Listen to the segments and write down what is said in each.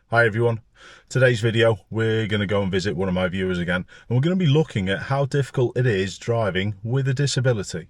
Hi everyone. Today's video we're going to go and visit one of my viewers again, and we're going to be looking at how difficult it is driving with a disability.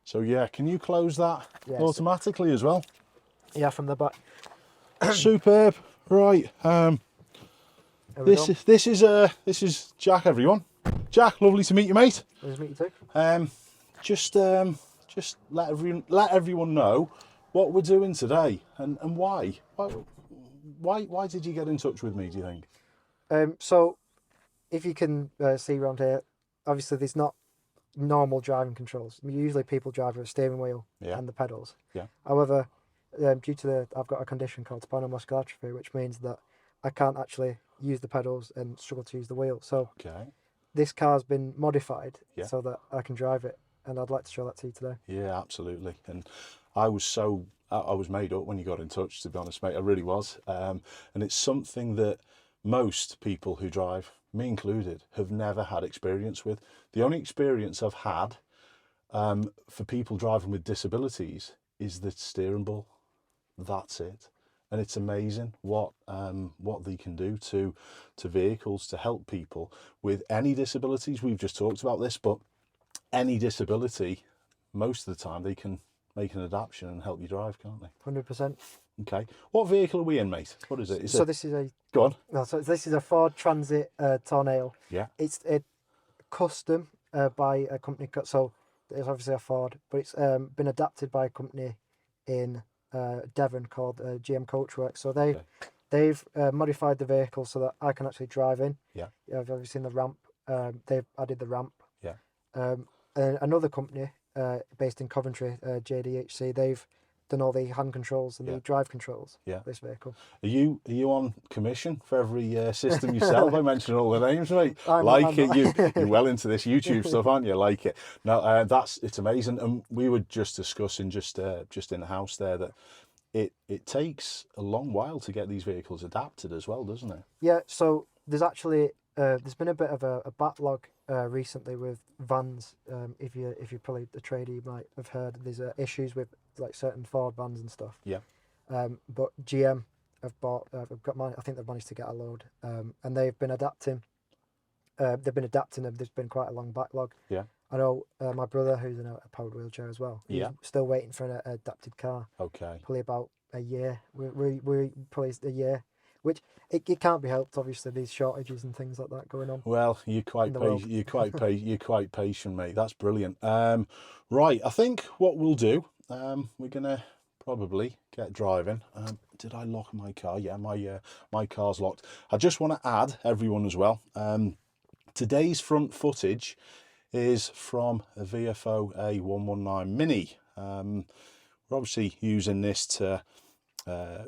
So yeah, can you close that automatically as well? Yeah, from the back. Superb. Right. This is Jack, everyone. Jack, lovely to meet you, mate. Nice to meet you too. Just let everyone know what we're doing today and why. Why did you get in touch with me, do you think? So, if you can see around here, obviously there's not normal driving controls. Usually people drive with a steering wheel and the pedals. Yeah. However, due to I've got a condition called spinal muscular atrophy, which means that I can't actually use the pedals and struggle to use the wheel. So this car's been modified so that I can drive it, and I'd like to show that to you today. Yeah, absolutely. And I was made up when you got in touch, to be honest, mate. I really was. And it's something that most people who drive, me included, have never had experience with. The only experience I've had for people driving with disabilities is the steering ball. That's it. And it's amazing what they can do to vehicles to help people with any disabilities. We've just talked about this, but any disability, most of the time they can make an adaptation and help you drive, can't they? 100%. Okay. What vehicle are we in, mate? What is it? This is a... Go on. No, so this is a Ford Transit Tornado. Yeah. It's a custom by a company. So it's obviously a Ford, but it's been adapted by a company in Devon called GM Coachworks. So they've modified the vehicle so that I can actually drive in. Yeah. I've obviously seen the ramp. They've added the ramp. Yeah. And another company based in Coventry, JDHC, they've done all the hand controls and the drive controls for this vehicle. Are you on commission for every system you sell by mentioning all the names, mate? You're well into this YouTube stuff, aren't you? Like it. No, it's amazing. And we were just discussing just in the house there that it takes a long while to get these vehicles adapted as well, doesn't it? Yeah. So there's actually there's been a bit of a backlog recently with vans. If you're probably a trader, you might have heard there's issues with like certain Ford vans and stuff. Yeah. But GM have I think they've managed to get a load, and they've been adapting. There's been quite a long backlog. Yeah. I know my brother, who's in a powered wheelchair as well. He's still waiting for an adapted car. Okay. Probably about a year. We're probably a year. Which it can't be helped. Obviously, these shortages and things like that going on. Well, you're quite patient, mate. That's brilliant. Right, I think what we'll do, we're gonna probably get driving. Did I lock my car? Yeah, my car's locked. I just want to add everyone as well. Today's front footage is from a VFO A119 Mini. We're obviously using this to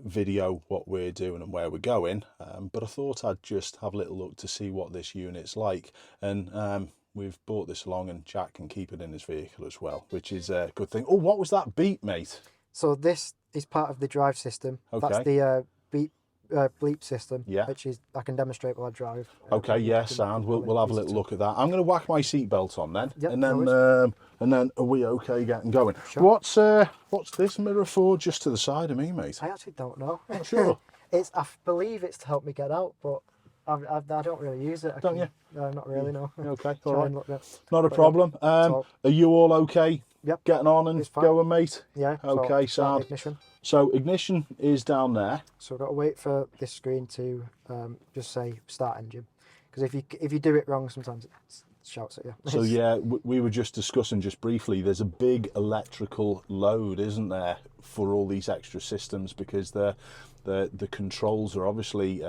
video what we're doing and where we're going, but I thought I'd just have a little look to see what this unit's like, and we've brought this along, and Jack can keep it in his vehicle as well, which is a good thing. Oh, what was that beep, mate? So this is part of the drive system. That's the beep bleep system, which is I can demonstrate while I drive. Okay, sound. We'll have a little look at that. I'm going to whack my seatbelt on then, and then are we okay getting going? Sure. What's this mirror for just to the side of me, mate? I actually don't know. Not sure. I believe it's to help me get out, but I don't really use it. Don't you? No, not really, no. Okay, all right. Not a problem. Are you all okay? Yep. Getting on and going, mate? Yeah. Okay, sound. Ignition. So ignition is down there. So I've got to wait for this screen to just say start engine, because if you do it wrong, sometimes it shouts at you. So yeah, we were just discussing just briefly. There's a big electrical load, isn't there, for all these extra systems, because the controls are obviously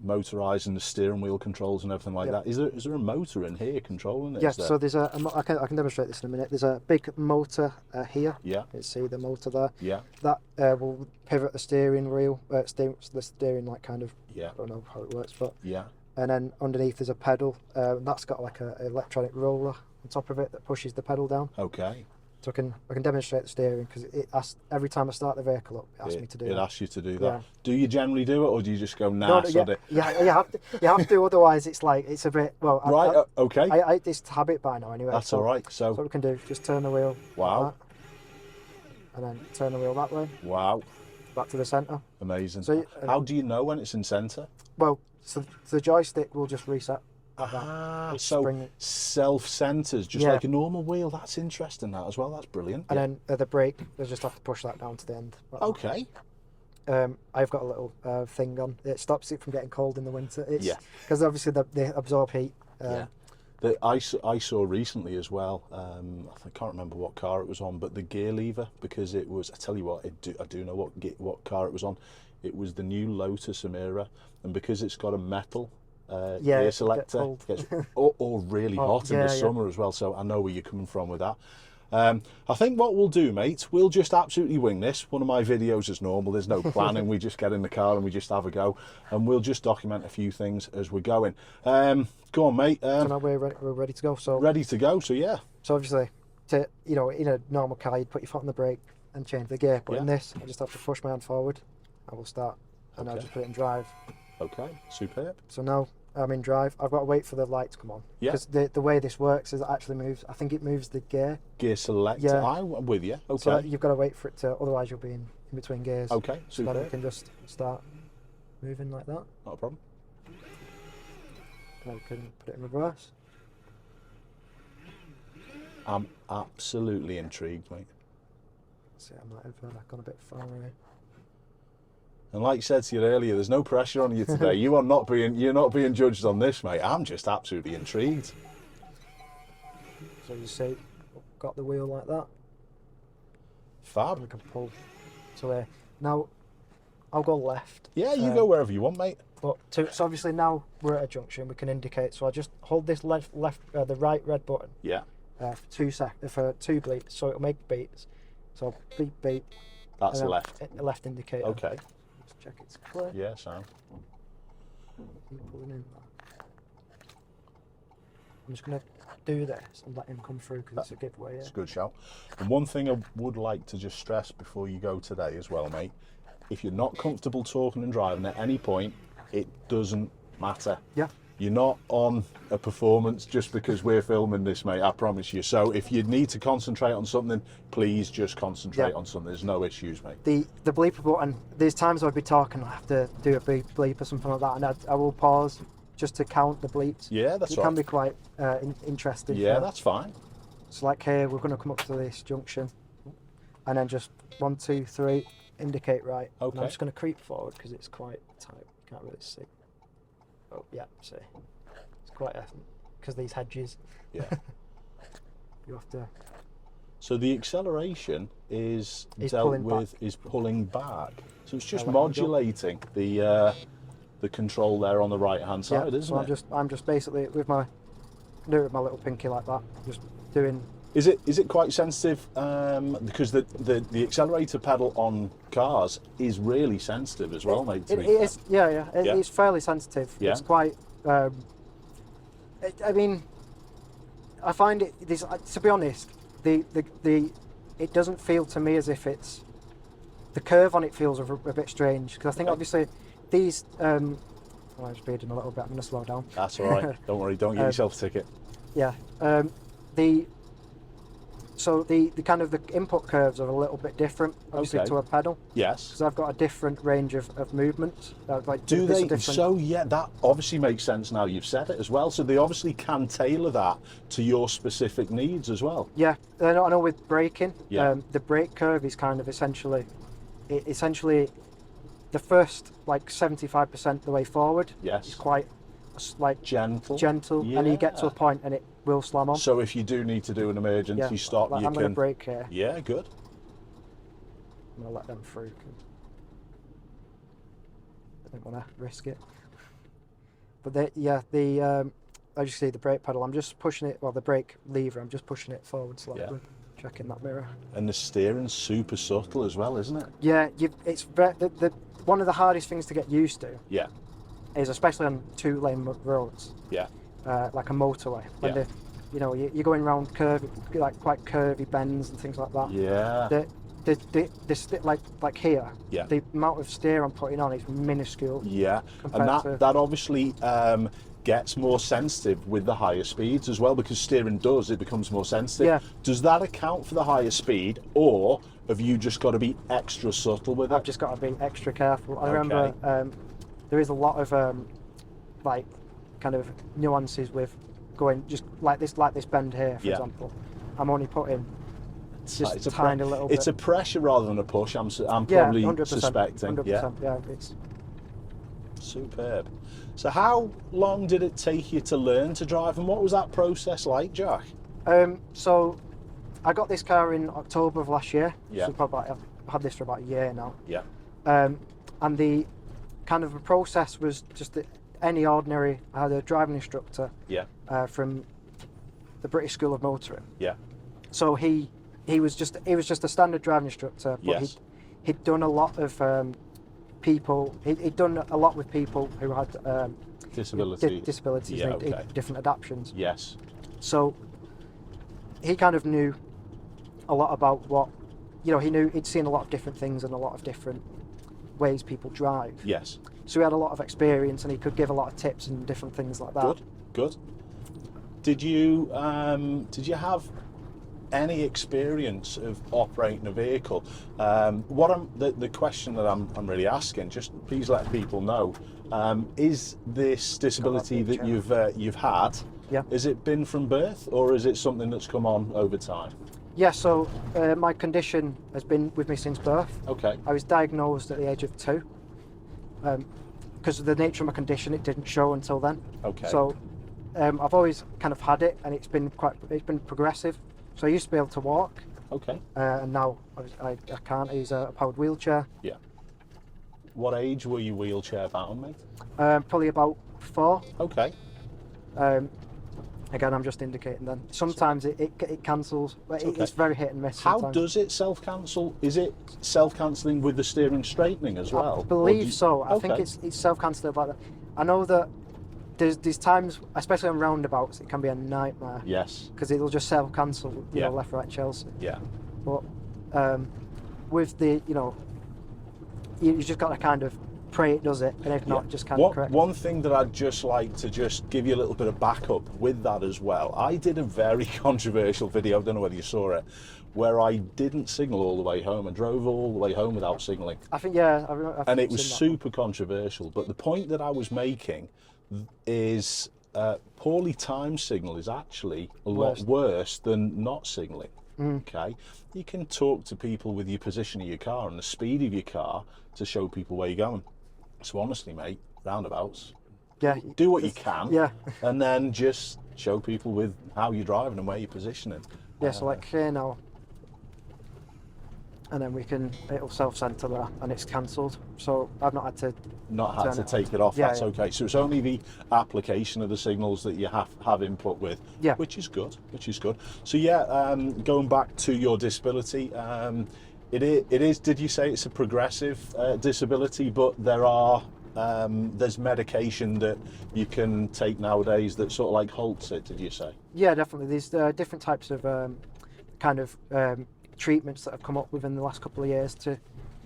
motorising the steering wheel controls and everything like that. Is there a motor in here controlling it? Yeah, so there's I can demonstrate this in a minute. There's a big motor here. Yeah. You can see the motor there. Yeah. That will pivot the steering wheel, the steering like kind of, Yeah. I don't know how it works, but Yeah. and then underneath there's a pedal. That's got like an electronic roller on top of it that pushes the pedal down. Okay. So I can demonstrate the steering because it asks, every time I start the vehicle up, it asks me to do It that. asks you to do that. Yeah. Do you generally do it, or do you just go nah, sod it? Yeah, you have to, otherwise it's like, it's a bit, well, Right, okay. I it's habit by now anyway. That's all right. So what we can do, just turn the wheel wow. like that, and then turn the wheel that way, Wow. back to the centre. Amazing. So how do you know when it's in centre? Well, so the joystick will just reset. So self-centres, just like a normal wheel. That's interesting, that as well. That's brilliant. And then the brake, you just have to push that down to the end. Okay. I've got a little thing on. It stops it from getting cold in the winter. It's, yeah. Because obviously they absorb heat. Yeah. I saw recently as well, I can't remember what car it was on, but the gear lever, because it was, I tell you what, I do know what car it was on. It was the new Lotus Emira, and because it's got a metal gear selector, gets or really hot in the summer as well, so I know where you're coming from with that. I think what we'll do, mate, we'll just absolutely wing this. One of my videos is normal, there's no planning. We just get in the car and we just have a go, and we'll just document a few things as we're going. Go on, mate. So now we're ready to go. So ready to go, so yeah. So obviously, in a normal car, you'd put your foot on the brake and change the gear, but in this, I just have to push my hand forward, and we'll start, and I'll just put it in drive. Okay, superb. So now I'm in drive. I've got to wait for the light to come on. Yeah. Because the way this works is it actually moves. I think it moves the gear. Gear selector. Yeah. I'm with you. Okay. So you've got to wait for it to. Otherwise, you'll be in between gears. Okay. So then you can just start moving like that. Not a problem. And I can put it in reverse. I'm absolutely intrigued, mate. See, I might have gone a bit far away. And like I said to you earlier, there's no pressure on you today. You're not being judged on this, mate. I'm just absolutely intrigued. So you see, got the wheel like that. Fab. And we can pull to here. Now, I'll go left. Yeah, you go wherever you want, mate. But so obviously now we're at a junction. We can indicate. So I just hold this the right red button. Yeah. For 2 bleeps, so it'll make beeps. So beep beep. That's a left. A left indicator. Okay. Let's check it's clear. Yeah, sound. Keep pulling in. I'm just gonna do this and let him come through because it's a giveaway. Yeah. It's a good shout. And one thing I would like to just stress before you go today as well, mate. If you're not comfortable talking and driving at any point, it doesn't matter. Yeah. You're not on a performance just because we're filming this, mate, I promise you. So if you need to concentrate on something, please just concentrate on something. There's no issues, mate. The bleeper button, there's times I'd be talking, I have to do a bleep or something like that, and I will pause just to count the bleeps. Yeah, that's right. It can be quite interesting. Yeah, that's fine. So like here, we're going to come up to this junction, and then just 1, 2, 3, indicate right. Okay. And I'm just going to creep forward because it's quite tight. You can't really see. Oh, yeah, see. It's quite because these hedges. Yeah. You have to. So the acceleration is pulling back. So it's just modulating the control there on the right hand side, isn't it? I'm just basically with my little pinky like that, just doing. Is it quite sensitive? Because the accelerator pedal on cars is really sensitive as well, mate. It's fairly sensitive. Yeah. It's quite. I mean, I find it. To be honest, it doesn't feel to me as if it's. The curve on it feels a bit strange because I think obviously these. I'm speeding a little bit. I'm going to slow down. That's all right. Don't worry. Don't give yourself a ticket. Yeah. So the kind of the input curves are a little bit different, obviously, to a pedal. Yes. Because I've got a different range of movements. Do they? So yeah, that obviously makes sense now you've said it as well. So they obviously can tailor that to your specific needs as well. Yeah, I know with braking, yeah. The brake curve is kind of essentially the first 75% the way forward. Yes. Is quite gentle, yeah. And you get to a point and it will slam on. So if you do need to do an emergency stop, I'm going to brake here. Yeah, good. I'm going to let them through. I don't want to risk it. But as you see, the brake pedal, I'm just pushing it, well, the brake lever, I'm just pushing it forward slightly, checking that mirror. And the steering's super subtle as well, isn't it? Yeah, it's one of the hardest things to get used to. Yeah. Is especially on 2-lane roads. Yeah. Like a motorway. When you're going around quite curvy bends and things like that. Yeah. Like here, yeah. the amount of steer I'm putting on is minuscule. Yeah, and that obviously gets more sensitive with the higher speeds as well, because steering it becomes more sensitive. Yeah. Does that account for the higher speed, or have you just got to be extra subtle with it? I've just got to be extra careful. I remember there is a lot of kind of nuances with going just like this bend here, for example. I'm only putting just a tiny little bit. It's a pressure rather than a push. I'm probably 100%, suspecting. 100%, yeah, it's superb. So how long did it take you to learn to drive, and what was that process like, Jack? So I got this car in October of last year. Yeah. So probably I've had this for about a year now. Yeah. And the kind of the process was just any ordinary. I had a driving instructor. Yeah. From the British School of Motoring. Yeah. So he was just a standard driving instructor, but yes. he'd done a lot of people. He'd done a lot with people who had disabilities. Yeah, okay. Different adaptations. Yes. So he kind of knew a lot about what, he'd seen a lot of different things and a lot of different ways people drive. Yes. So he had a lot of experience, and he could give a lot of tips and different things like that. Good. Did you have any experience of operating a vehicle? The question that I'm really asking, just please let people know, is this disability that you've had? Yeah. Has it been from birth, or is it something that's come on over time? Yeah. So my condition has been with me since birth. Okay. I was diagnosed at the age of 2. Because of the nature of my condition, it didn't show until then. Okay. So I've always kind of had it, and it's been progressive. So I used to be able to walk. Okay. And now I can't. I use a powered wheelchair. Yeah. What age were you wheelchair bound, mate? Probably about 4. Okay. Again, I'm just indicating then. Sometimes it cancels, but okay. It's very hit and miss. How sometimes. does it self-cancel? Is it self-cancelling with the steering straightening as well? I believe so. I think it's self-cancelling like that. I know that there's times, especially on roundabouts, it can be a nightmare. Yes. Because it'll just self-cancel, left, right, Chelsea. Yeah. But with the, you just got to kind of pray it does it, and if not, just kind of correct. One thing that I'd just like to just give you a little bit of backup with that as well. I did a very controversial video, I don't know whether you saw it, where I didn't signal all the way home and drove all the way home without signalling. I think, yeah. And it was super controversial. But the point that I was making is poorly timed signal is actually a lot worse than not signalling. Okay, you can talk to people with your position of your car and the speed of your car to show people where you're going. So honestly, mate, roundabouts, do what you can, and then just show people with how you're driving and where you're positioning. Yeah, so like here now, and then it'll self-center there, and it's cancelled. So I've not had to take it off. That's okay. So it's only the application of the signals that you have input with, which is good. So going back to your disability, it is. Did you say it's a progressive disability? But there's medication that you can take nowadays that sort of like halts it. Did you say? Yeah, definitely. There's different types of treatments that have come up within the last couple of years to,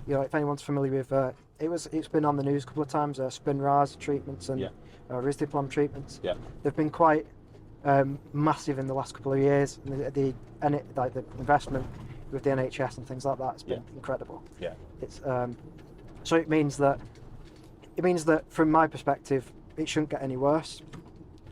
if anyone's familiar with, it's been on the news a couple of times, Spinraza treatments and Risdiplam treatments. Yeah. They've been quite massive in the last couple of years, and the investment with the NHS and things like that has been incredible. Yeah. It's so it means that from my perspective, it shouldn't get any worse.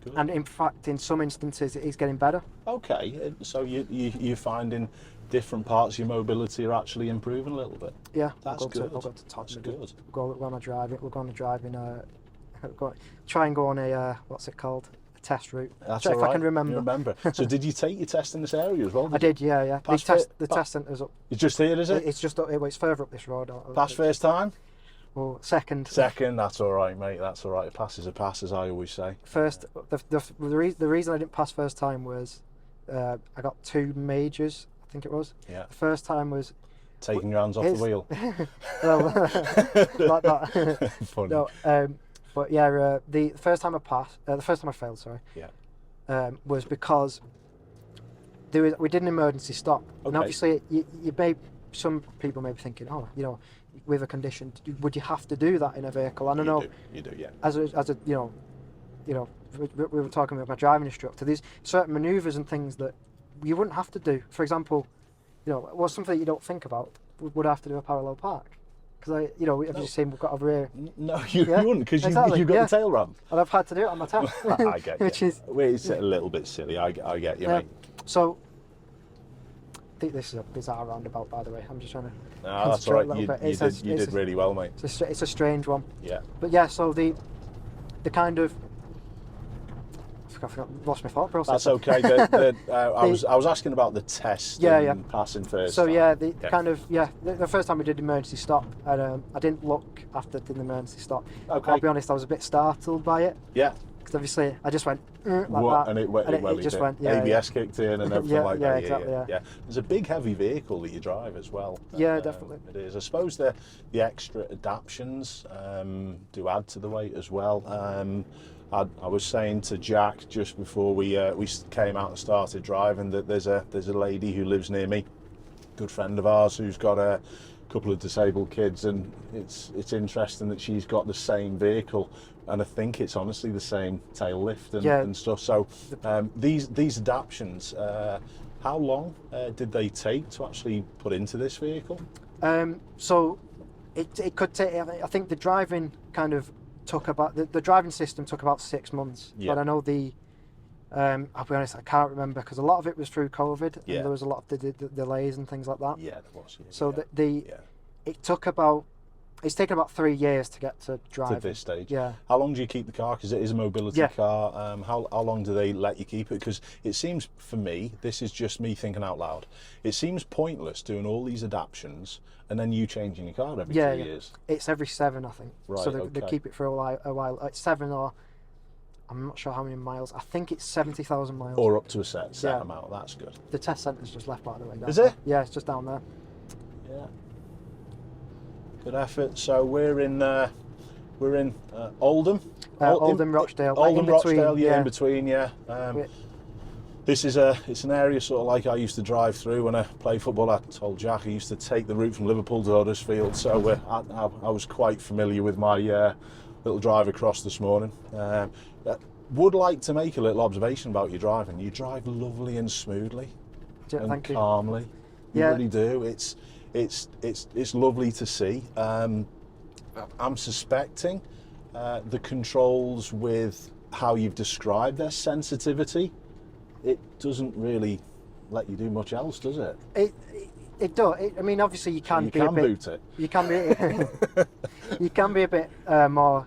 Good. And in fact, in some instances, it is getting better. Okay, so you're finding different parts of your mobility are actually improving a little bit. Yeah, that's good. I'll go to That's good. We're going to drive try and go on a what's it called? A test route. That's all right. If I can remember. So did you take your test in this area as well? I did. Yeah. The test centre's up. It's just here, is it? It's just it's further up this road. Pass first time. Or second. Second, that's all right, mate. That's all right. A pass is a pass, as I always say. First, the reason I didn't pass first time was I got 2 majors, I think it was. Yeah. The first time was Taking your hands off the wheel. well, like that. Funny. No, but yeah, the first time I passed, the first time I failed, sorry. Yeah. Was because we did an emergency stop, and Okay. obviously some people may be thinking, oh, you know, with a condition, would you have to do that in a vehicle? And I know You do, yeah. as a you know, we were talking with my driving instructor. There's certain manoeuvres and things that you wouldn't have to do. For example, you know, well, something that you don't think about, would I have to do a parallel park? Because I've just seen we've got over here. No, you wouldn't, because exactly, you've got the tail ramp. And I've had to do it on my test. I get you. Which is It's a little bit silly. I get you, mate. So I think this is a bizarre roundabout, by the way. I'm just trying to. No, that's all right. You did a, really well, mate. It's a strange one. Yeah. But yeah, so the kind of. I forgot, lost my thought process. That's okay. I was asking about the test and passing first. So time. yeah, the first time we did emergency stop, and I didn't look after the emergency stop. Okay. I'll be honest, I was a bit startled by it. Yeah. Because obviously I just went like that, and it just went. Yeah, ABS kicked in and everything like that. Exactly, yeah. There's a big heavy vehicle that you drive as well. Yeah, definitely. It is. I suppose the extra adaptations do add to the weight as well. I was saying to Jack just before we came out and started driving that there's a lady who lives near me, good friend of ours, who's got a couple of disabled kids, and it's interesting that she's got the same vehicle, and I think it's honestly the same tail lift and stuff. So these adaptations, how long did they take to actually put into this vehicle? So it could take. I think the driving kind of took about the driving system took about 6 months. Yeah. But I know I'll be honest, I can't remember because a lot of it was through COVID, and there was a lot of the delays and things like that. Yeah, there was. Yeah, so it's taken about 3 years to get to driving. To this stage. Yeah. How long do you keep the car? Because it is a mobility car. How long do they let you keep it? Because it seems, for me, this is just me thinking out loud, it seems pointless doing all these adaptations and then you changing your car every 2 years. It's every 7, I think. Right, so they keep it for a while. It's 7, or I'm not sure how many miles. I think it's 70,000 miles. Or up to a set amount. That's good. The test centre's just left, by the way. Is it? Yeah, it's just down there. Yeah. Good effort. So we're in Oldham. Oldham, Rochdale. Oldham, Rochdale. Yeah, in between. Yeah. It's an area sort of like I used to drive through when I played football. I told Jack I used to take the route from Liverpool to Huddersfield, so I was quite familiar with my little drive across this morning. Would like to make a little observation about your driving. You drive lovely and smoothly and calmly. You really do. It's lovely to see. I'm suspecting the controls with how you've described their sensitivity, it doesn't really let you do much else, does it? It does. I mean, obviously you can boot it. You can be. You can be a bit more.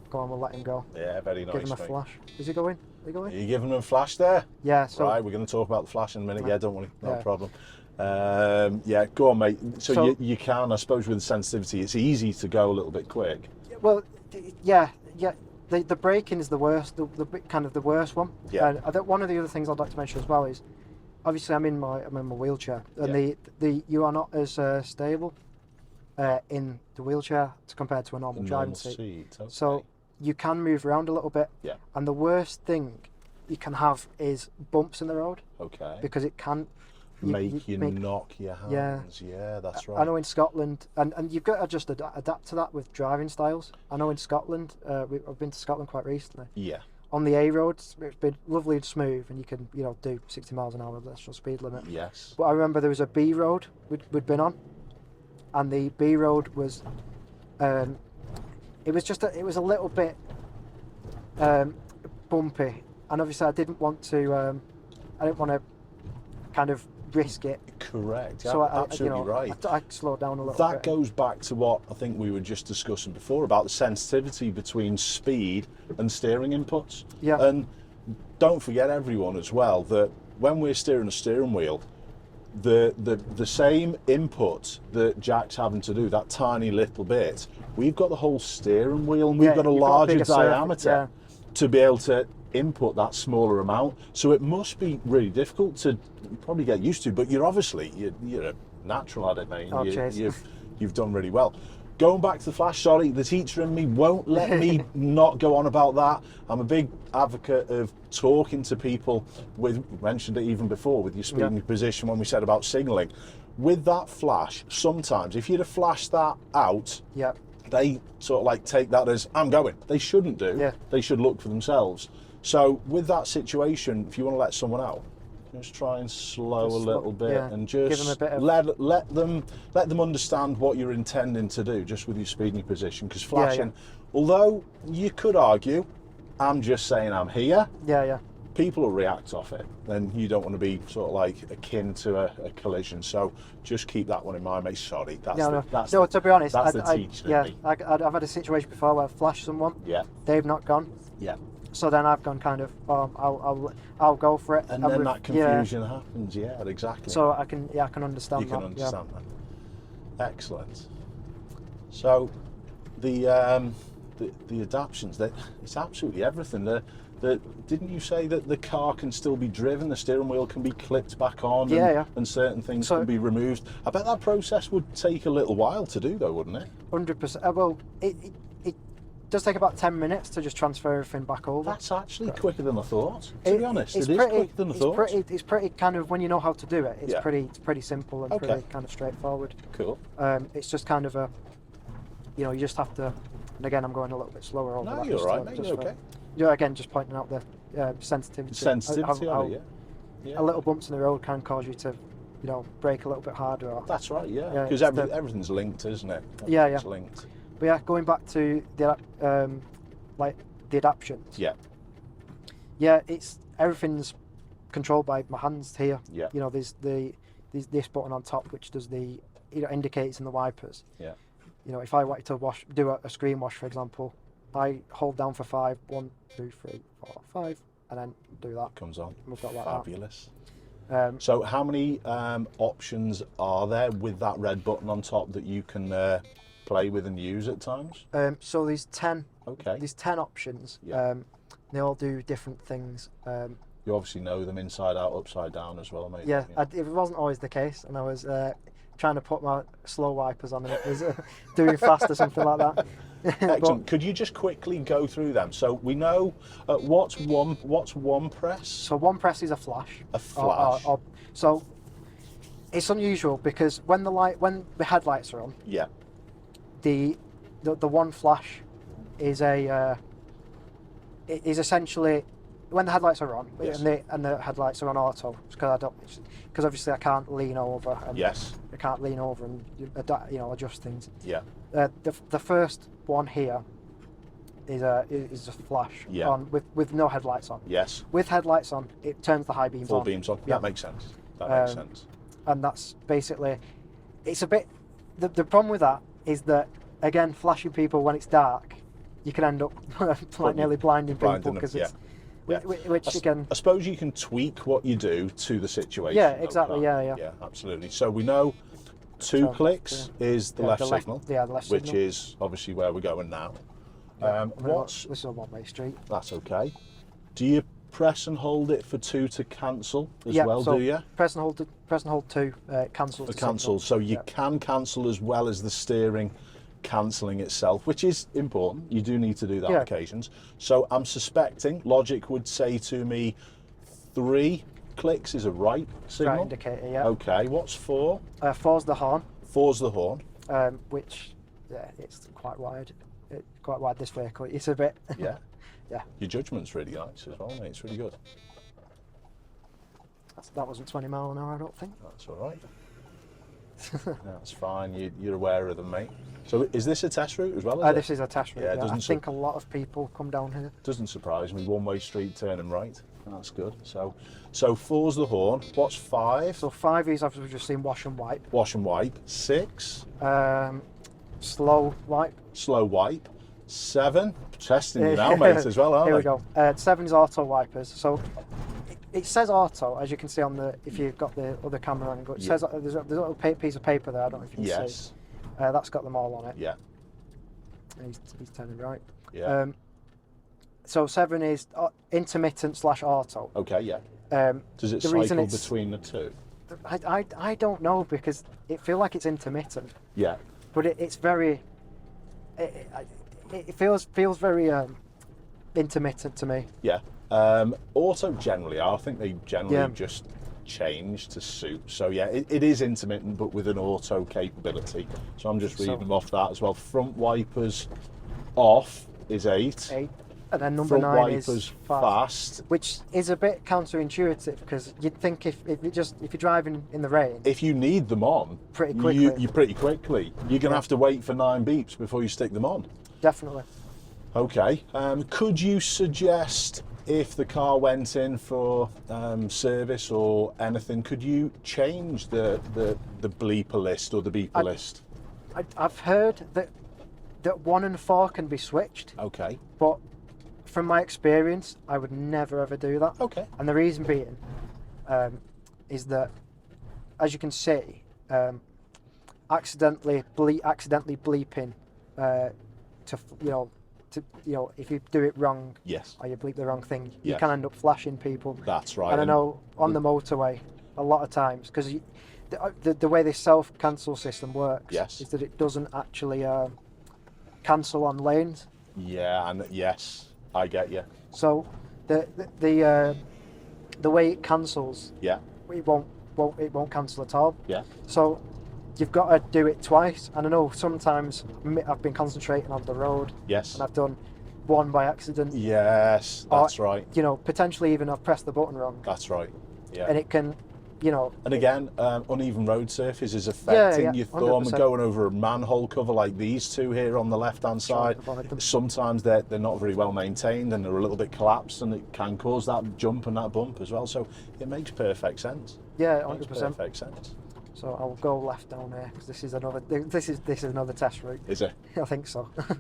Go on, we'll let him go. Yeah, very nice. Give him a flash. Is he going? Are you giving him a flash there? Yeah. So right, we're going to talk about the flash in a minute. Yeah, don't worry, no problem. Go on, mate. So you can, I suppose, with the sensitivity, it's easy to go a little bit quick. Well, yeah. The braking is the worst, the kind of the worst one. Yeah. One of the other things I'd like to mention as well is, obviously I'm in my wheelchair, and you are not as stable in the wheelchair compared to a normal driving seat. Okay. So you can move around a little bit. Yeah. And the worst thing you can have is bumps in the road. Okay. Because it can make you knock your hands. Yeah, that's right. I know in Scotland, and you've got to just adapt to that with driving styles. I know in Scotland, I've been to Scotland quite recently. Yeah. On the A roads, it's been lovely and smooth, and you can do 60 miles an hour, that's your speed limit. Yes. But I remember there was a B road we'd been on, and the B road was, it was a little bit bumpy, and obviously I didn't want to kind of risk it. Correct. So absolutely right. I slowed down a little bit. That goes back to what I think we were just discussing before about the sensitivity between speed and steering inputs. Yeah. And don't forget, everyone, as well, that when we're steering a steering wheel, the same input that Jack's having to do, that tiny little bit, we've got the whole steering wheel, and we've got a you've got a larger bigger diameter surface, to be able to input that smaller amount. So it must be really difficult to probably get used to, but you're obviously you're a natural at it, mate. Oh, cheers. You've done really well. Going back to the flash, sorry, the teacher in me won't let me not go on about that. I'm a big advocate of talking to people with, mentioned it even before, with your speeding position when we said about signalling. With that flash, sometimes if you'd have flashed that out, they sort of like take that as, I'm going. They shouldn't do. Yeah. They should look for themselves. So with that situation, if you want to let someone out, just try and slow a little bit and just give them a bit of... let them understand what you're intending to do just with your speeding position. Because flashing, although you could argue, I'm just saying I'm here. People will react off it, then you don't want to be sort of like akin to a collision. So just keep that one in mind, mate. Sorry, to be honest, that's the teacher. I've had a situation before where I've flashed someone. They've not gone. So then I've gone kind of, I'll go for it, and then that confusion happens. Yeah, exactly. So I can understand. You can understand that. Excellent. So the adaptations, it's absolutely everything. Didn't you say that the car can still be driven, the steering wheel can be clipped back on, and certain things can be removed? I bet that process would take a little while to do, though, wouldn't it? 100%. Well, it does take about 10 minutes to just transfer everything back over. That's actually quicker than I thought. To be honest, it is quicker than I thought. It's pretty kind of, when you know how to do it, it's pretty simple and pretty kind of straightforward. Cool. It's just kind of you just have to. And again, I'm going a little bit slower over that. No, you're right, mate. Okay. Again, just pointing out the sensitivity. A little bumps in the road can cause you to, brake a little bit harder. That's right, because everything's linked, isn't it? It's linked. But going back to the the adaptations. It's everything's controlled by my hands here. There's this button on top which does the indicators in the wipers. If I wanted to do a screen wash, for example, I hold down for 5, 1, 2, 3, 4, 5, and then do that. Comes on. We've got like fabulous. That. So how many options are there with that red button on top that you can play with and use at times? So there's 10. Okay. There's 10 options. They all do different things. You obviously know them inside out, upside down as well, mate. It wasn't always the case, and I was trying to put my slow wipers on, and it was doing fast or something like that. Excellent. Could you just quickly go through them? So we know what's one press. So one press is a flash. A flash. So it's unusual because when the headlights are on, the one flash is is essentially when the headlights are on, and the headlights are on auto, because obviously I can't lean over. I can't lean over and adjust things. The first one here is a flash on with no headlights on. With headlights on, it turns the high beams on. Full beams on. That makes sense. Makes sense. And that's basically, it's a bit. The problem with that is that, again, flashing people when it's dark, you can end up nearly blinding people because it's. Which again, I suppose you can tweak what you do to the situation. Exactly. Yeah, absolutely. So we know 2 clicks is the left signal, the left which signal. is obviously where we're going now. This is a one-way street. That's okay. Do you press and hold it for 2 to cancel as well? So do you? Press and hold 2 cancels. The cancel. So you can cancel as well as the steering cancelling itself, which is important. You do need to do that on occasions. So I'm suspecting logic would say to me 3 clicks is a right signal. Right indicator, Okay, what's 4? 4's the horn. 4's the horn. Which, it's quite wide. Quite wide, this vehicle. It's a bit. Your judgment's really nice as well, mate. It's really good. That wasn't 20 mile an hour, I don't think. That's all right. That's fine. You're aware of them, mate. So is this a test route as well? This is a test route. I think a lot of people come down here. Doesn't surprise me. One-way street turning right. That's good. So 4's the horn. What's 5? So 5 is, obviously we've just seen wash and wipe. Wash and wipe. 6. Slow wipe. Slow wipe. 7. Testing you now, mate, as well, aren't Here we go. 7 is auto wipers. So it says auto, as you can see on the, if you've got the other camera angle, it says there's a little piece of paper there, I don't know if you can see. That's got them all on it. Yeah. And he's turning right. Yeah. So 7 is intermittent / auto. Okay, yeah. Does it cycle between the two? I don't know, because it feels like it's intermittent. Yeah. But it's very, it feels very intermittent to me. Yeah. Auto generally, I think they generally just change to suit. So yeah, it is intermittent, but with an auto capability. So I'm just reading them off that as well. Front wipers off is 8. 8. And then number front 9 wipers is fast, which is a bit counterintuitive, because you'd think if you're driving in the rain, if you need them on pretty quickly, you're gonna have to wait for 9 beeps before you stick them on. Definitely. Okay. Could you suggest, if the car went in for service or anything, could you change the bleeper list or the beeper list? I've heard that 1 and 4 can be switched. Okay. But from my experience, I would never ever do that. Okay. And the reason being is that, as you can see, accidentally bleeping if you do it wrong, yes, or you bleep the wrong thing, you yes, can end up flashing people. That's right. And I know on the motorway, a lot of times, because the way this self-cancel system works, yes, is that it doesn't actually cancel on lanes. Yeah, and yes, I get you. So the way it cancels, yeah, it won't cancel at all. Yeah. So you've got to do it twice. And I know sometimes I've been concentrating on the road. Yes. And I've done one by accident. Yes, that's right. Potentially even I've pressed the button wrong. That's right. Yeah. And it can, And again, uneven road surface is affecting your thumb. 100%. Going over a manhole cover like these two here on the left-hand side. Sometimes they're not very well maintained and they're a little bit collapsed, and it can cause that jump and that bump as well. So it makes perfect sense. Yeah, 100%. Makes perfect sense. So I'll go left down here, because this is another test route. Is it? I think so. Yeah.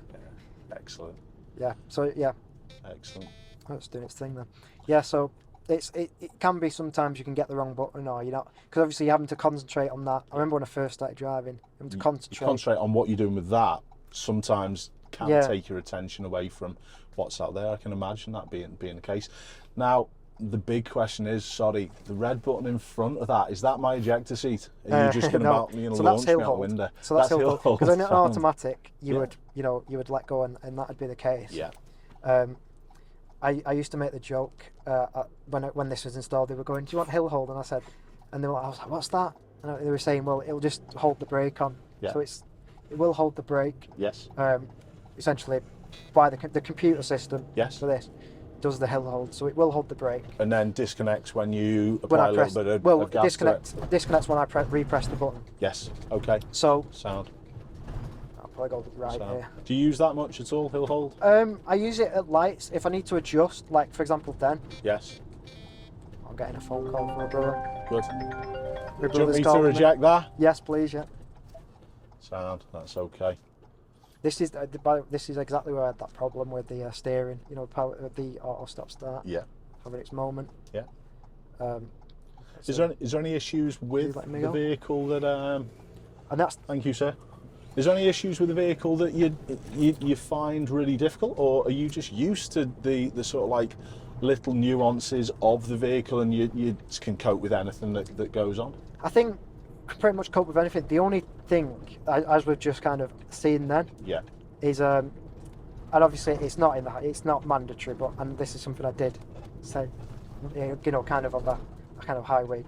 Excellent. Yeah. So yeah. Excellent. That's doing its thing then. Yeah. So it can be sometimes you can get the wrong button, or you're not, because obviously you're having to concentrate on that. I remember when I first started driving, having to concentrate. You concentrate on what you're doing with that. Sometimes can take your attention away from what's out there. I can imagine that being the case. Now, the big question is, sorry, the red button in front of that, is that my ejector seat? Are you just going to mount me and launch me out the window? So that's hill hold. Because in an automatic, you would let go, and that would be the case. Yeah. I used to make the joke when this was installed. They were going, "Do you want hill hold?" And I was like, "What's that?" And they were saying, "Well, it'll just hold the brake on." Yeah. So it will hold the brake. Yes. Essentially, by the computer system. Yes. For this, does the hill hold, so it will hold the brake. And then disconnects when you apply a little bit of gas disconnects when I repress the button. Yes. Okay. So sound. I'll probably go right here. Do you use that much at all, hill hold? I use it at lights if I need to adjust, like for example then. Yes. I'm getting a phone call from a brother. Good. Do you want me to reject that? Yes, please. Yeah. Sound. That's okay. This is exactly where I had that problem with the steering. The auto stop start. Yeah. Having its moment. Yeah. Is there any issues with the vehicle that? And that's. Thank you, sir. Is there any issues with the vehicle that you find really difficult, or are you just used to the sort of like little nuances of the vehicle, and you can cope with anything that goes on? I think pretty much cope with anything. The only thing, as we've just kind of seen then, is and obviously it's not mandatory, and this is something I did say, kind of on the kind of highway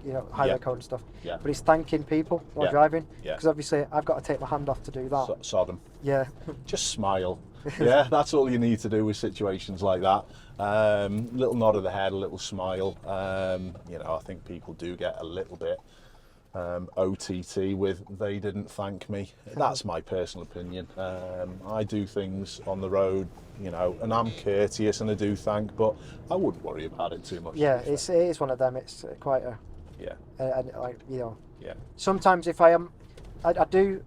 code and stuff. Yeah. But it's thanking people while driving, because obviously I've got to take my hand off to do that. Sodom. Yeah. Just smile. Yeah, that's all you need to do with situations like that. Little nod of the head, a little smile. I think people do get a little bit OTT with "they didn't thank me." That's my personal opinion. I do things on the road, and I'm courteous and I do thank, but I wouldn't worry about it too much. Yeah, it is one of them. It's quite a Yeah. Sometimes if I do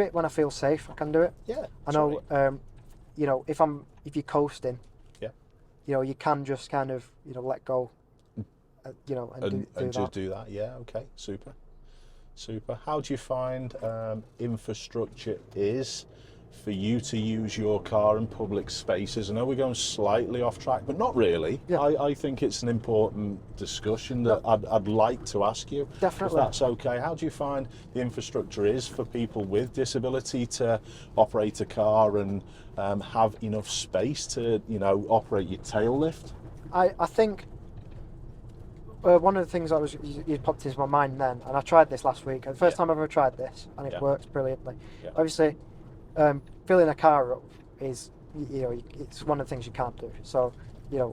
it when I feel safe. I can do it. Yeah. I know. If you're coasting. Yeah. You can just kind of let go. and do just that. do that. Yeah, okay, super. How do you find infrastructure is for you to use your car in public spaces? I know we're going slightly off track, but not really. Yeah. I think it's an important discussion that I'd like to ask you. Definitely. If that's okay. How do you find the infrastructure is for people with disability to operate a car and have enough space to, operate your tail lift? I think one of the things you popped into my mind then, and I tried this last week. The first time I've ever tried this, and it works brilliantly. Yeah. Obviously, filling a car up is, it's one of the things you can't do. So,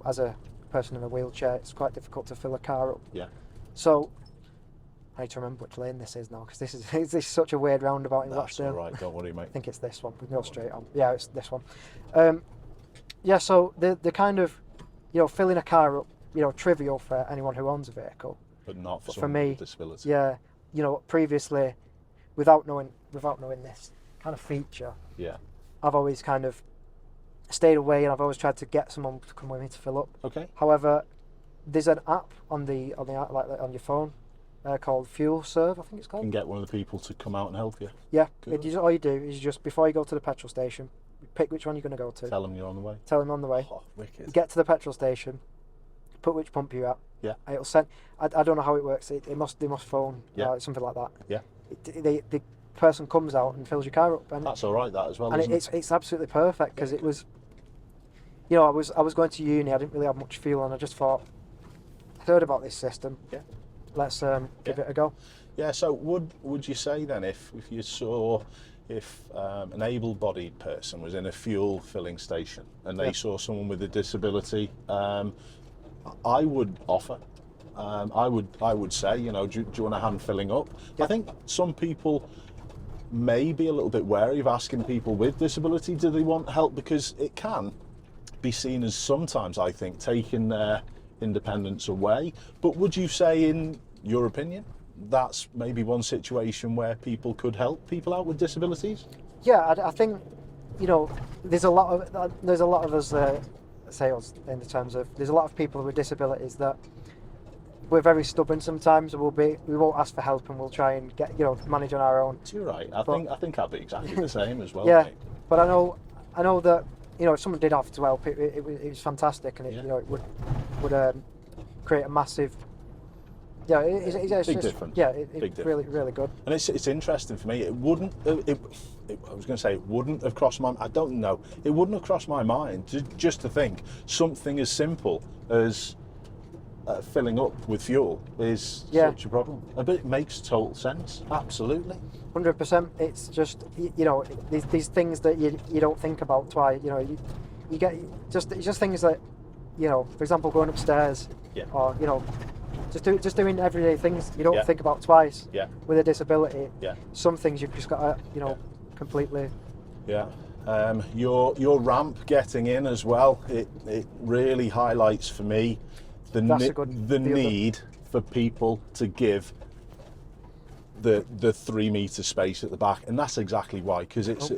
as a person in a wheelchair, it's quite difficult to fill a car up. Yeah. So, I need to remember which lane this is now, because this is such a weird roundabout in That's Rochdale. all right, don't worry, mate. I think it's this one. We can go straight on. Yeah, it's this one. So the kind of, filling a car up, trivial for anyone who owns a vehicle. But not for For someone me, with disability. Yeah, previously, without knowing this kind of feature, Yeah. I've always kind of stayed away, and I've always tried to get someone to come with me to fill up. Okay. However, there's an app on your phone called Fuel Serve, I think it's You called. can get one of the people to come out and help you. Yeah, Good. all you do is just before you go to the petrol station, pick which one you're going to go to. Tell them you're on the way. Tell them on the way. Oh, wicked. Get to the petrol station, put which pump you're at. Yeah. It'll send. I don't know how it works. They must phone. Yeah. Something like that. Yeah. The person comes out and fills your car up, and That's all right, that as well, and isn't it? it's absolutely perfect, because it was. I was going to uni. I didn't really have much fuel, and I just thought, I heard about this system. Yeah. Let's give it a go. Yeah, so would you say then if you saw an able-bodied person was in a fuel filling station and they saw someone with a disability, I would offer. I would say, do you want a hand filling up? Yeah. I think some people may be a little bit wary of asking people with disability, do they want help? Because it can be seen as sometimes, I think, taking their independence away. But would you say, in your opinion, that's maybe one situation where people could help people out with disabilities? Yeah, I think there's a lot of us sales in the terms of there's a lot of people with disabilities that we're very stubborn sometimes. We won't ask for help, and we'll try and get manage on our own. You're right. I think I'd be exactly the same as well. Yeah, mate. but I know that if someone did offer to help, it was fantastic, and it would create a massive. Yeah, it's Big just, difference. Yeah, Big it's really, really good. And it's interesting for me. I was going to say it wouldn't have crossed my. I don't know. It wouldn't have crossed my mind just to think something as simple as filling up with fuel is such a problem. But it makes total sense. Absolutely. 100%. It's just these things that you don't think about twice. You get it's just things that for example, going upstairs. Yeah. Or just doing everyday things you don't think about twice. Yeah. With a disability. Yeah. Some things you've just got to completely. Yeah. Your ramp getting in as well. It really highlights for me the need for people to give the 3 metre space at the back, and that's exactly why, because it's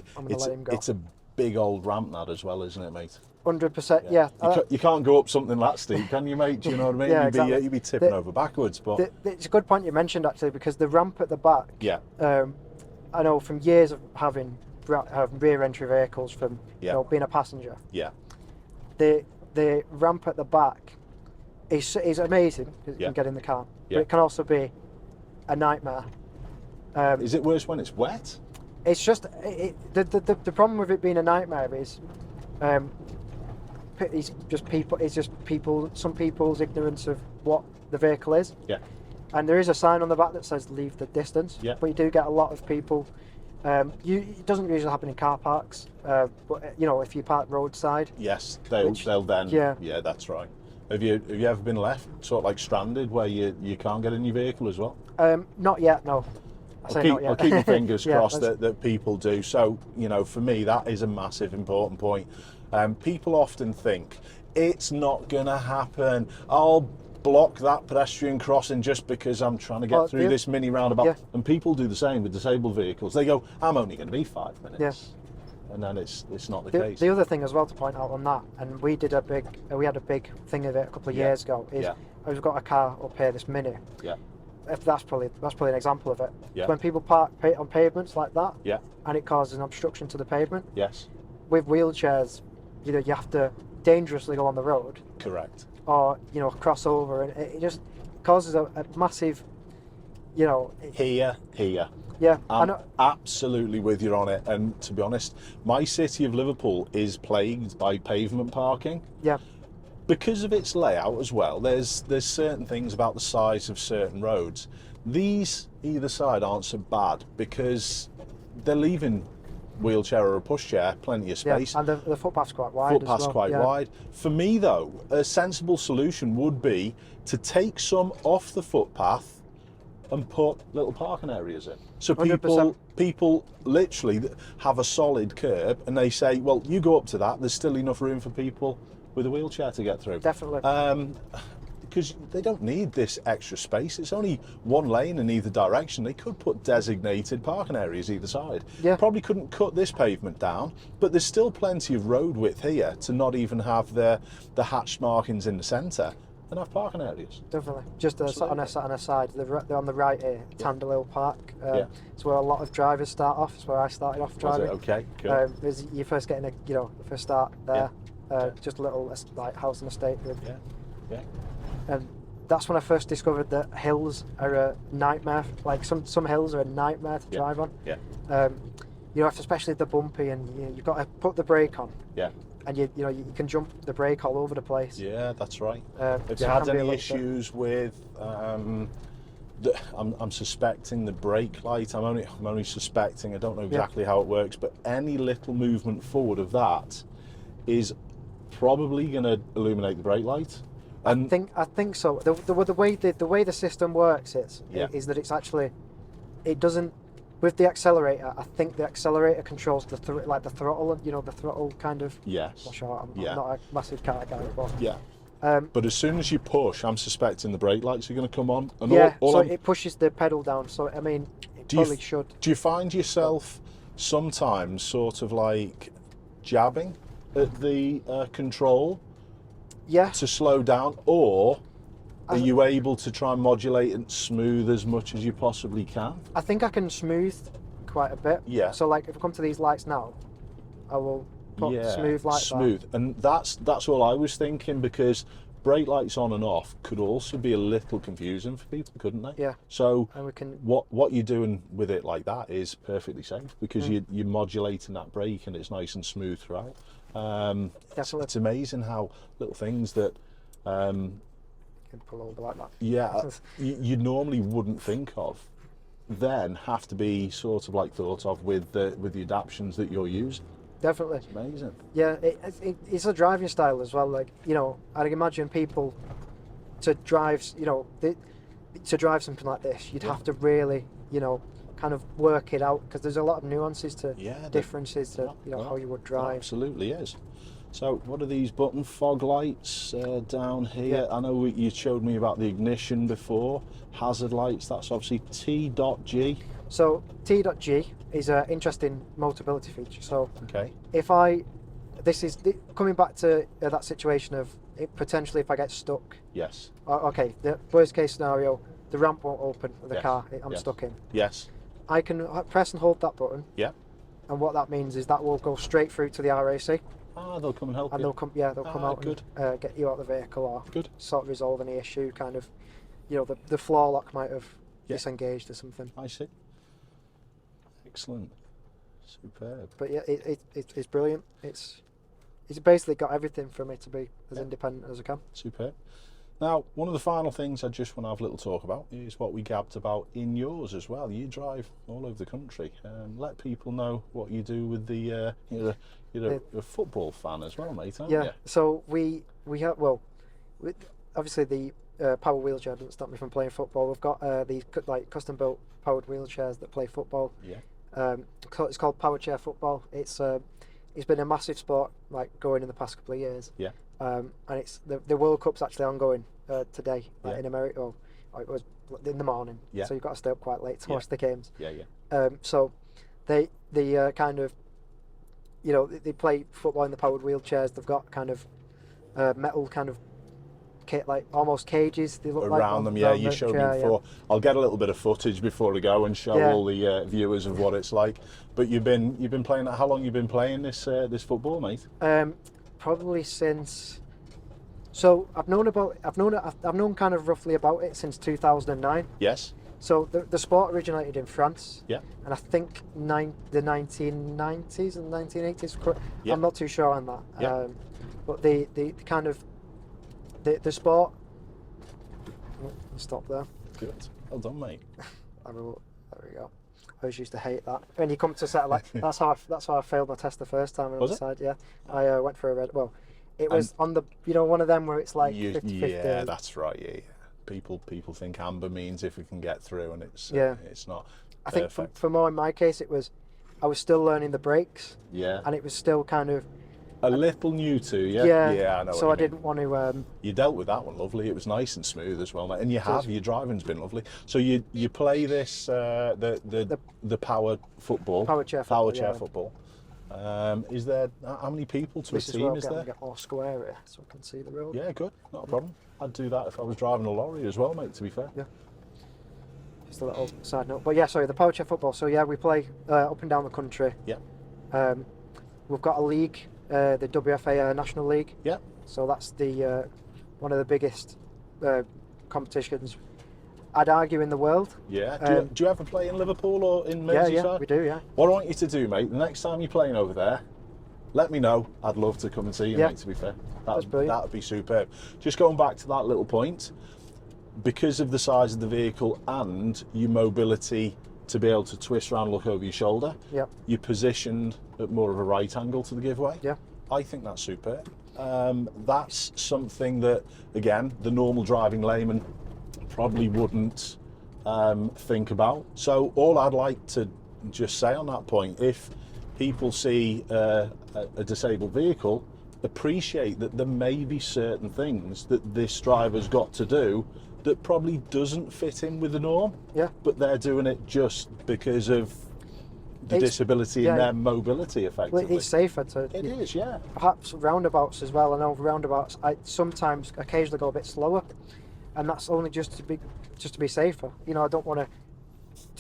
a big old ramp, that as well, isn't it, mate? 100%. Yeah. You can't go up something that steep, can you, mate? Do you know what I mean? Yeah, exactly. You'd be tipping over backwards. But it's a good point you mentioned, actually, because the ramp at the back. Yeah. I know from years of having rear entry vehicles from being a passenger. Yeah. The ramp at the back is amazing because you can get in the car, but it can also be a nightmare. Is it worse when it's wet? It's just the problem with it being a nightmare is some people's ignorance of what the vehicle is. Yeah. And there is a sign on the back that says leave the distance. Yeah. But you do get a lot of people. It doesn't usually happen in car parks, but if you park roadside. Yes, they'll then. Yeah, that's right. Have you ever been left sort of like stranded where you can't get in your vehicle as well? Not yet, no. I'll keep my fingers crossed that people do. So for me, that is a massive important point. People often think it's not going to happen. I'll block that pedestrian crossing just because I'm trying to get through this mini roundabout. Yeah. And people do the same with disabled vehicles. They go, I'm only going to be 5 minutes. Yeah. and then it's not the The, case. the other thing as well to point out on that, and we had a big thing of it a couple of years ago, is we've got a car up here, this Mini. Yeah. If that's probably an example of it. Yeah. When people park on pavements like that, Yeah. and it causes an obstruction to the pavement. Yes. With wheelchairs, you have to dangerously go on the road. Correct. Or cross over, and it just causes a massive, Here. Yeah, I'm absolutely with you on it. And to be honest, my city of Liverpool is plagued by pavement parking. Yeah. Because of its layout as well, there's certain things about the size of certain roads. These either side aren't so bad because they're leaving wheelchair or a pushchair plenty of space. Yeah, and the footpath's quite wide. Footpath's as well. quite Yeah. wide. For me though, a sensible solution would be to take some off the footpath and put little parking areas in. So 100%. people literally have a solid curb and they say, well, you go up to that, there's still enough room for people with a wheelchair to get through. Definitely. Because they don't need this extra space. It's only one lane in either direction. They could put designated parking areas either side. Yeah. Probably couldn't cut this pavement down, but there's still plenty of road width here to not even have the hatched markings in the centre and have parking areas. Definitely. Just on a side, they're on the right here, Tandalil Park. It's where a lot of drivers start off. It's where I started off driving. Okay, cool. You first getting first start there. Just a little like house and estate with. Yeah. And that's when I first discovered that hills are a nightmare. Like some hills are a nightmare to drive on. Yeah. Especially if they're bumpy and you've got to put the brake on. Yeah. And you can jump the brake all over the place. Yeah, that's right. Have So you it had can be a any little issues with? I'm suspecting the brake light. I'm only suspecting. I don't know exactly how it works, but any little movement forward of that is probably going to illuminate the brake light. And I think so. The way the system works is that it's actually, it doesn't, with the accelerator. I think the accelerator controls the throttle. The throttle kind of. Yes. I'm not sure. I'm not a massive car guy, but yeah. But as soon as you push, I'm suspecting the brake lights are going to come on. And so it pushes the pedal down. So I mean, it probably should. Do you find yourself sometimes sort of like jabbing at the control? Yeah. To slow down, or are you able to try and modulate and smooth as much as you possibly can? I think I can smooth quite a bit. Yeah. So like if I come to these lights now, I will put smooth lights on. Smooth. And that's all I was thinking, because brake lights on and off could also be a little confusing for people, couldn't they? Yeah. So and we can. What you're doing with it like that is perfectly safe, because you're modulating that brake and it's nice and smooth throughout. It's amazing how little things that can pull over like that. Yeah, you normally wouldn't think of, then have to be sort of like thought of with the adaptations that you're using. Definitely. It's amazing. Yeah, it's a driving style as well. Like I'd imagine people to drive something like this, you'd have to really kind of work it out, because there's a lot of nuances to differences to how you would drive. Absolutely is. So what are these button fog lights down here? I know you showed me about the ignition before. Hazard lights, that's obviously T.G. So T.G is an interesting motability feature. So if coming back to that situation of potentially if I get stuck. Yes. Okay, the worst case scenario, the ramp won't open with the car I'm stuck in. Yes. I can press and hold that button. Yeah. And what that means is that will go straight through to the RAC. They'll come and help you. And they'll come out good. and get you out of the vehicle, or good. sort of resolve any issue. Kind of, the floor lock might have disengaged or something. I see. Excellent. Superb. But yeah, it's brilliant. It's basically got everything for me to be as independent as I can. Superb. Now, one of the final things I just want to have a little talk about is what we gabbed about in yours as well. You drive all over the country. Let people know what you do with the. You're a football fan as well, mate, aren't you? Yeah. So we have obviously the power wheelchair doesn't stop me from playing football. We've got these custom built powered wheelchairs that play football. Yeah. It's called Powerchair football. It's been a massive sport going in the past couple of years. Yeah. And it's the World Cup's actually ongoing today in America. Well, it was in the morning. Yeah. So you've got to stay up quite late to watch the games. Yeah. So they kind of you know, they play football in the powered wheelchairs. They've got kind of metal kind of like almost cages. They look around like them. Yeah, you showed me before. Yeah. I'll get a little bit of footage before we go and show all the viewers of what it's like. But you've been playing. How long you've been playing this this football, mate? Probably since. So I've known kind of roughly about it since 2009. Yes. So the sport originated in France. Yeah. And I think the 1990s and 1980s. Yeah. I'm not too sure on that. Yeah. But the kind of the sport. Oh, stop there. Good. Well done, mate. There we go. I always used to hate that. When you come to set like that's how I failed my test the first time. Was it? Side, yeah. I went for a red. Well, it was on the one of them where it's like 50-50. Yeah, that's right. Yeah. People think amber means if we can get through, and it's not. I think for more in my case, it was I was still learning the brakes. Yeah. And it was still kind of a little new to you. Yeah. I know. So I didn't want to. You dealt with that one lovely. It was nice and smooth as well, mate. And your driving's been lovely. So you play this the power football. Powerchair football. Is there how many people to a team is there? Get more square here so I can see the road. Yeah, good. Not a problem. I'd do that if I was driving a lorry as well, mate. To be fair. Yeah. Just a little side note, but yeah, sorry, the Powerchair football. So yeah, we play up and down the country. Yeah. We've got a league, the WFA National League. Yeah. So that's the one of the biggest competitions, I'd argue, in the world. Yeah. Do you ever play in Liverpool or in Merseyside? Yeah, we do. Yeah. What I want you to do, mate, the next time you're playing over there, let me know. I'd love to come and see you, mate. To be fair, that'd be superb. Just going back to that little point, because of the size of the vehicle and your mobility to be able to twist around, look over your shoulder. Yeah. You're positioned at more of a right angle to the giveaway. Yeah. I think that's superb. That's something that, again, the normal driving layman probably wouldn't think about. So all I'd like to just say on that point, if people see a disabled vehicle, appreciate that there may be certain things that this driver's got to do that probably doesn't fit in with the norm. Yeah. But they're doing it just because of the disability and their mobility, effectively. Well, it's safer to. It is, yeah. Perhaps roundabouts as well. I know roundabouts. I sometimes, occasionally, go a bit slower, and that's only just to be safer. You know, I don't want to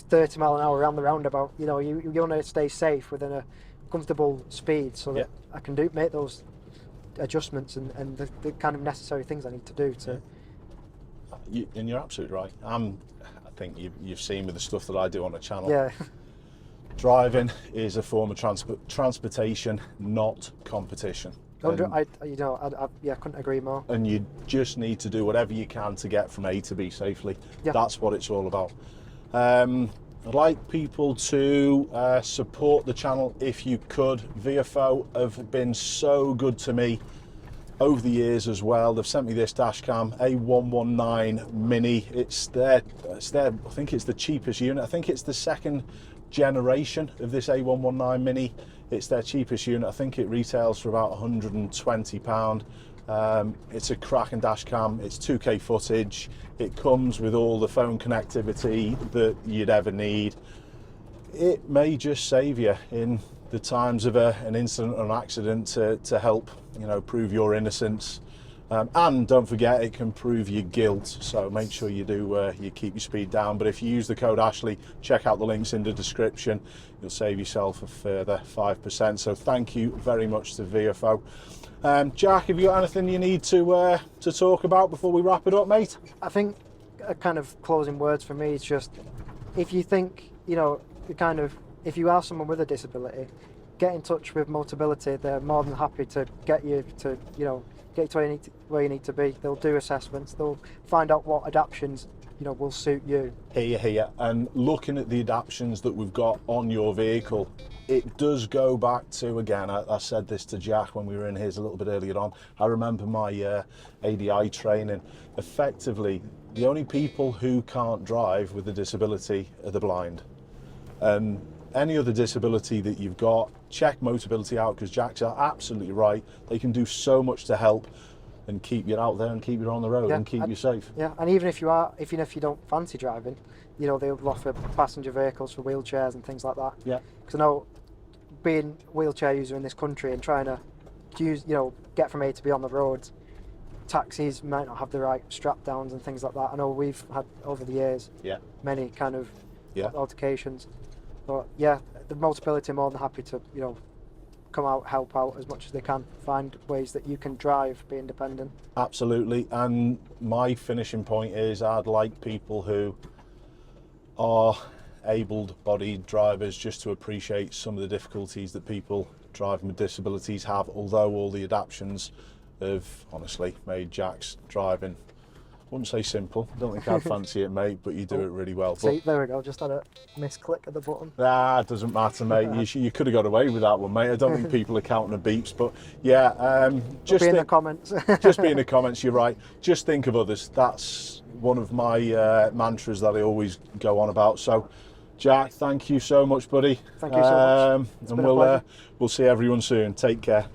30 mile an hour around the roundabout. You know, you want to stay safe within a comfortable speed, so that I can make those adjustments and the kind of necessary things I need to do to. And you're absolutely right. I think you've seen with the stuff that I do on the channel. Yeah. Driving is a form of transportation, not competition. I couldn't agree more. And you just need to do whatever you can to get from A to B safely. Yeah. That's what it's all about. I'd like people to support the channel if you could. VFO have been so good to me over the years as well. They've sent me this dash cam A119 Mini. It's their I think it's the cheapest unit. I think it's the second generation of this A119 Mini. It's their cheapest unit. I think it retails for about £120. It's a cracking dash cam. It's 2K footage. It comes with all the phone connectivity that you'd ever need. It may just save you in the times of an incident or an accident to help, you know, prove your innocence. And don't forget, it can prove your guilt. So make sure you do you keep your speed down. But if you use the code Ashley, check out the links in the description. You'll save yourself a further 5%. So thank you very much to VFO. Jack, have you got anything you need to talk about before we wrap it up, mate? I think a kind of closing words for me is just, if you think, you know, if you are someone with a disability, get in touch with Motability. They're more than happy to get you to, you know, get you to where you need to be. They'll do assessments. They'll find out what adaptations, you know, will suit you. Here. And looking at the adaptations that we've got on your vehicle, it does go back to, again, I said this to Jack when we were in his a little bit earlier on. I remember my ADI training. Effectively, the only people who can't drive with a disability are the blind. Any other disability that you've got, check Motability out, because Jack's absolutely right. They can do so much to help and keep you out there and keep you on the road and keep you safe. Yeah, and even if you don't fancy driving, you know, they'll offer passenger vehicles for wheelchairs and things like that. Yeah. Because I know being a wheelchair user in this country and trying to use, get from A to B on the roads, taxis might not have the right strap downs and things like that. I know we've had over the years many kind of altercations. But yeah, the Motability are more than happy to, come out, help out as much as they can, find ways that you can drive, be independent. Absolutely. And my finishing point is I'd like people who are able-bodied drivers just to appreciate some of the difficulties that people driving with disabilities have, although all the adaptations have honestly made Jack's driving, I wouldn't say simple, I don't think I'd fancy it, mate, but you do it really well. See, there we go, just had a misclick of the button. It doesn't matter, mate. You could have got away with that one, mate. I don't think people are counting the beeps, but yeah, just be in the comments. Just be in the comments, you're right. Just think of others. That's one of my mantras that I always go on about. So, Jack, thank you so much, buddy. Thank you so much. And we'll see everyone soon. Take care.